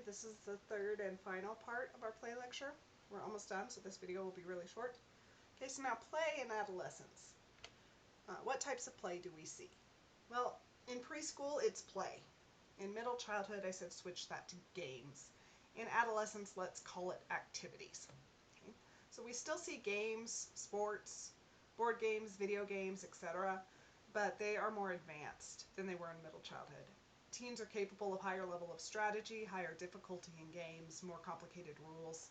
this is the third and final part of our play lecture. We're almost done, so this video will be really short. Okay, so now play in adolescence. What types of play do we see? Well, in preschool, it's play. In middle childhood, I said switch that to games. In adolescence, let's call it activities. Okay? So we still see games, sports, board games, video games, etc., but they are more advanced than they were in middle childhood. Teens are capable of higher level of strategy, higher difficulty in games, more complicated rules.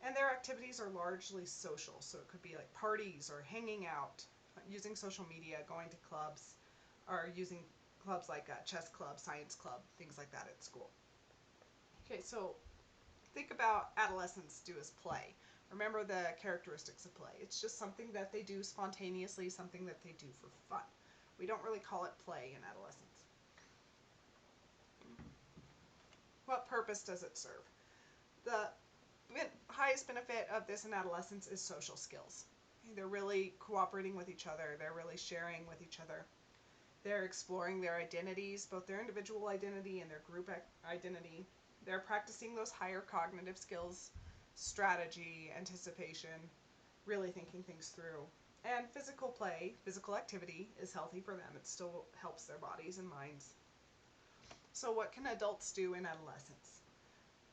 And their activities are largely social, so it could be like parties or hanging out, using social media, going to clubs, or using clubs like a chess club, science club, things like that at school. Okay, so think about adolescents do as play. Remember the characteristics of play. It's just something that they do spontaneously, something that they do for fun. We don't really call it play in adolescence. What purpose does it serve? The highest benefit of this in adolescence is social skills. They're really cooperating with each other. They're really sharing with each other. They're exploring their identities, both their individual identity and their group identity. They're practicing those higher cognitive skills, strategy, anticipation, really thinking things through. And physical play, physical activity is healthy for them. It still helps their bodies and minds. So what can adults do in adolescence?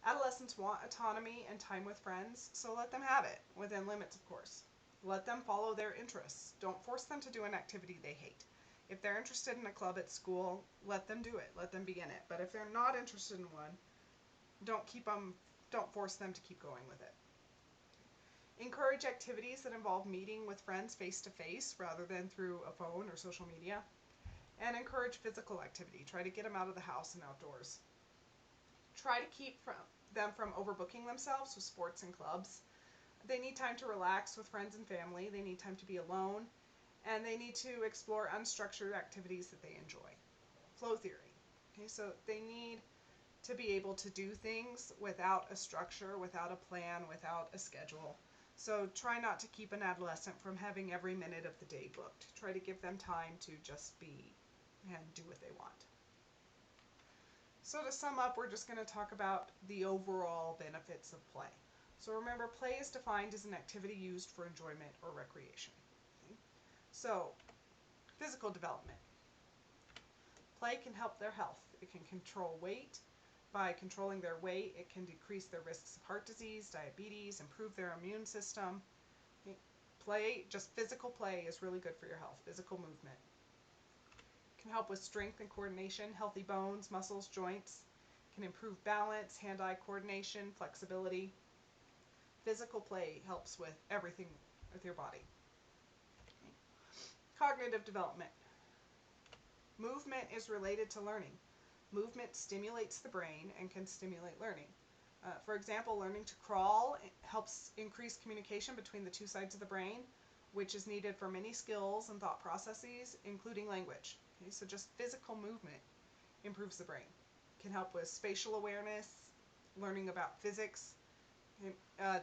Adolescents want autonomy and time with friends, so let them have it, within limits, of course. Let them follow their interests. Don't force them to do an activity they hate. If they're interested in a club at school, let them do it. Let them be in it. But if they're not interested in one, don't force them to keep going with it. Encourage activities that involve meeting with friends face-to-face rather than through a phone or social media. And encourage physical activity. Try to get them out of the house and outdoors. Try to keep them from overbooking themselves with sports and clubs. They need time to relax with friends and family. They need time to be alone. And they need to explore unstructured activities that they enjoy. Flow theory. Okay, so they need to be able to do things without a structure, without a plan, without a schedule. So try not to keep an adolescent from having every minute of the day booked. Try to give them time to just be and do what they want. So to sum up, we're just going to talk about the overall benefits of play. So remember, play is defined as an activity used for enjoyment or recreation. Okay? So, physical development. Play can help their health. It can control weight. By controlling their weight, it can decrease their risks of heart disease, diabetes, improve their immune system. Okay? Play, just physical play, is really good for your health, physical movement. Can help with strength and coordination, healthy bones, muscles, joints. Can improve balance, hand-eye coordination, flexibility. Physical play helps with everything with your body. Okay. Cognitive development. Movement is related to learning. Movement stimulates the brain and can stimulate learning. For example, learning to crawl helps increase communication between the two sides of the brain, which is needed for many skills and thought processes, including language. Okay, so just physical movement improves the brain. Can help with spatial awareness, learning about physics.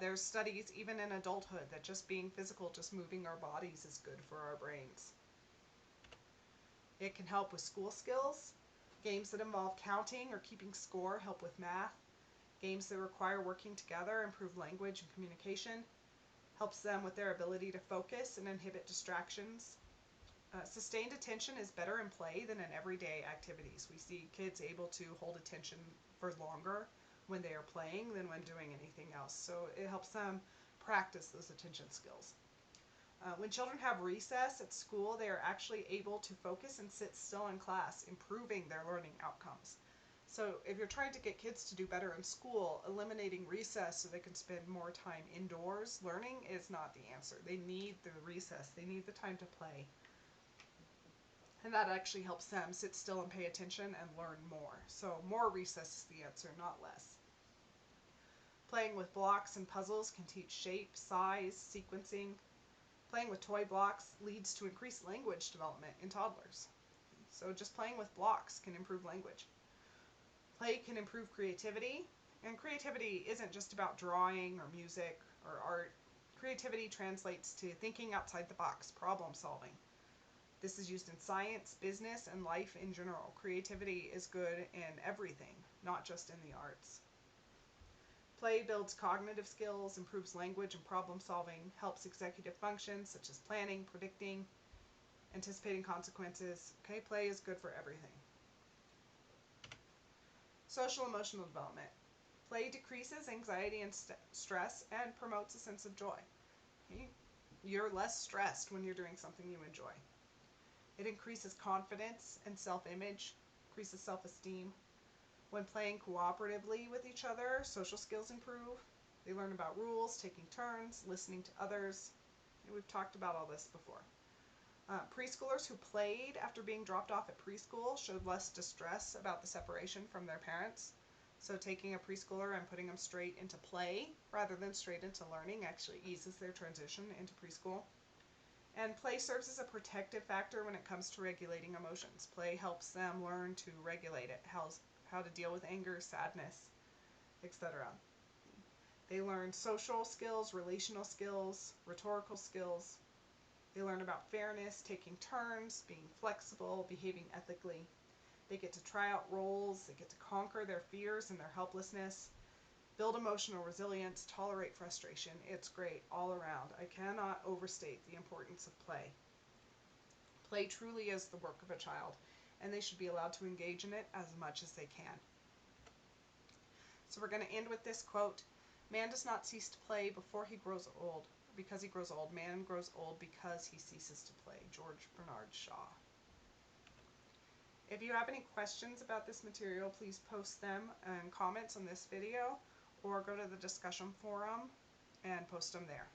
There's studies even in adulthood that just being physical, just moving our bodies is good for our brains. It can help with school skills. Games that involve counting or keeping score help with math. Games that require working together improve language and communication. Helps them with their ability to focus and inhibit distractions. Sustained attention is better in play than in everyday activities. We see kids able to hold attention for longer when they are playing than when doing anything else. So it helps them practice those attention skills. When children have recess at school, they are actually able to focus and sit still in class, improving their learning outcomes. So if you're trying to get kids to do better in school, eliminating recess so they can spend more time indoors learning is not the answer. They need the recess. They need the time to play. And that actually helps them sit still and pay attention and learn more. So more recess is the answer, not less. Playing with blocks and puzzles can teach shape, size, sequencing. Playing with toy blocks leads to increased language development in toddlers. So just playing with blocks can improve language. Play can improve creativity, and creativity isn't just about drawing or music or art. Creativity translates to thinking outside the box, problem solving. This is used in science, business, and life in general. Creativity is good in everything, not just in the arts. Play builds cognitive skills, improves language and problem solving, helps executive functions such as planning, predicting, anticipating consequences. Okay, play is good for everything. Social emotional development. Play decreases anxiety and stress and promotes a sense of joy. Okay? You're less stressed when you're doing something you enjoy. It increases confidence and self-image, increases self-esteem. When playing cooperatively with each other, social skills improve. They learn about rules, taking turns, listening to others. And we've talked about all this before. Preschoolers who played after being dropped off at preschool showed less distress about the separation from their parents. So taking a preschooler and putting them straight into play rather than straight into learning actually eases their transition into preschool. And play serves as a protective factor when it comes to regulating emotions. Play helps them learn to regulate it, how to deal with anger, sadness, etc. They learn social skills, relational skills, rhetorical skills. They learn about fairness, taking turns, being flexible, behaving ethically. They get to try out roles, they get to conquer their fears and their helplessness, build emotional resilience, tolerate frustration. It's great all around. I cannot overstate the importance of play. Play truly is the work of a child, and they should be allowed to engage in it as much as they can. So we're going to end with this quote: "Man does not cease to play before he grows old, because he grows old. Man grows old because he ceases to play." George Bernard Shaw. If you have any questions about this material, please post them in comments on this video or go to the discussion forum and post them there.